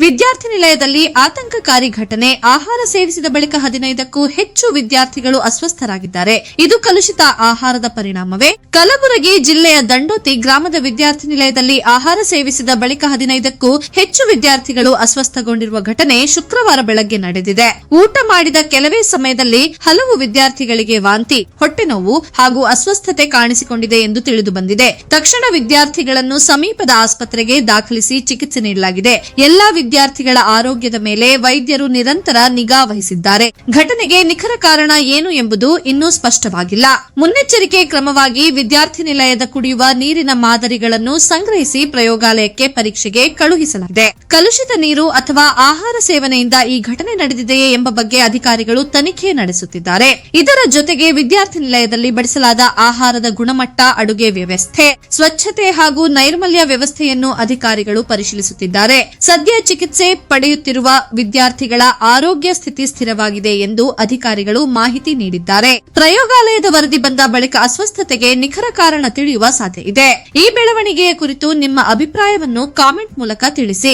ವಿದ್ಯಾರ್ಥಿ ನಿಲಯದಲ್ಲಿ ಆತಂಕಕಾರಿ ಘಟನೆ. ಆಹಾರ ಸೇವಿಸಿದ ಬಳಿಕ 15ಕ್ಕೂ ಹೆಚ್ಚು ವಿದ್ಯಾರ್ಥಿಗಳು ಅಸ್ವಸ್ಥರಾಗಿದ್ದಾರೆ. ಇದು ಕಲುಷಿತ ಆಹಾರದ ಪರಿಣಾಮವೇ? ಕಲಬುರಗಿ ಜಿಲ್ಲೆಯ ದಂಡೋತಿ ಗ್ರಾಮದ ವಿದ್ಯಾರ್ಥಿ ನಿಲಯದಲ್ಲಿ ಆಹಾರ ಸೇವಿಸಿದ ಬಳಿಕ 15ಕ್ಕೂ ಹೆಚ್ಚು ವಿದ್ಯಾರ್ಥಿಗಳು ಅಸ್ವಸ್ಥಗೊಂಡಿರುವ ಘಟನೆ ಶುಕ್ರವಾರ ಬೆಳಗ್ಗೆ ನಡೆದಿದೆ. ಊಟ ಮಾಡಿದ ಕೆಲವೇ ಸಮಯದಲ್ಲಿ ಹಲವು ವಿದ್ಯಾರ್ಥಿಗಳಿಗೆ ವಾಂತಿ, ಹೊಟ್ಟೆ ನೋವು ಹಾಗೂ ಅಸ್ವಸ್ಥತೆ ಕಾಣಿಸಿಕೊಂಡಿದೆ ಎಂದು ತಿಳಿದು ಬಂದಿದೆ. ತಕ್ಷಣ ವಿದ್ಯಾರ್ಥಿಗಳನ್ನು ಸಮೀಪದ ಆಸ್ಪತ್ರೆಗೆ ದಾಖಲಿಸಿ ಚಿಕಿತ್ಸೆ ನೀಡಲಾಗಿದೆ. ಎಲ್ಲಾ ವಿದ್ಯಾರ್ಥಿಗಳ ಆರೋಗ್ಯದ ಮೇಲೆ ವೈದ್ಯರು ನಿರಂತರ ನಿಗಾ ವಹಿಸಿದ್ದಾರೆ. ಘಟನೆಗೆ ನಿಖರ ಕಾರಣ ಏನು ಎಂಬುದು ಇನ್ನೂ ಸ್ಪಷ್ಟವಾಗಿಲ್ಲ. ಮುನ್ನೆಚ್ಚರಿಕೆ ಕ್ರಮವಾಗಿ ವಿದ್ಯಾರ್ಥಿ ನಿಲಯದ ಕುಡಿಯುವ ನೀರಿನ ಮಾದರಿಗಳನ್ನು ಸಂಗ್ರಹಿಸಿ ಪ್ರಯೋಗಾಲಯಕ್ಕೆ ಪರೀಕ್ಷೆಗೆ ಕಳುಹಿಸಲಾಗಿದೆ. ಕಲುಷಿತ ನೀರು ಅಥವಾ ಆಹಾರ ಸೇವನೆಯಿಂದ ಈ ಘಟನೆ ನಡೆದಿದೆಯೇ ಎಂಬ ಬಗ್ಗೆ ಅಧಿಕಾರಿಗಳು ತನಿಖೆ ನಡೆಸುತ್ತಿದ್ದಾರೆ. ಇದರ ಜೊತೆಗೆ ವಿದ್ಯಾರ್ಥಿ ನಿಲಯದಲ್ಲಿ ಬಡಿಸಲಾದ ಆಹಾರದ ಗುಣಮಟ್ಟ, ಅಡುಗೆ ವ್ಯವಸ್ಥೆ, ಸ್ವಚ್ಛತೆ ಹಾಗೂ ನೈರ್ಮಲ್ಯ ವ್ಯವಸ್ಥೆಯನ್ನು ಅಧಿಕಾರಿಗಳು ಪರಿಶೀಲಿಸುತ್ತಿದ್ದಾರೆ. ಸದ್ಯ ಚಿಕಿತ್ಸೆ ಪಡೆಯುತ್ತಿರುವ ವಿದ್ಯಾರ್ಥಿಗಳ ಆರೋಗ್ಯ ಸ್ಥಿತಿ ಸ್ಥಿರವಾಗಿದೆ ಎಂದು ಅಧಿಕಾರಿಗಳು ಮಾಹಿತಿ ನೀಡಿದ್ದಾರೆ. ಪ್ರಯೋಗಾಲಯದ ವರದಿ ಬಂದ ಬಳಿಕ ಅಸ್ವಸ್ಥತೆಗೆ ನಿಖರ ಕಾರಣ ತಿಳಿಯುವ ಸಾಧ್ಯತೆ ಇದೆ. ಈ ಬೆಳವಣಿಗೆಯ ಕುರಿತು ನಿಮ್ಮ ಅಭಿಪ್ರಾಯವನ್ನು ಕಾಮೆಂಟ್ ಮೂಲಕ ತಿಳಿಸಿ.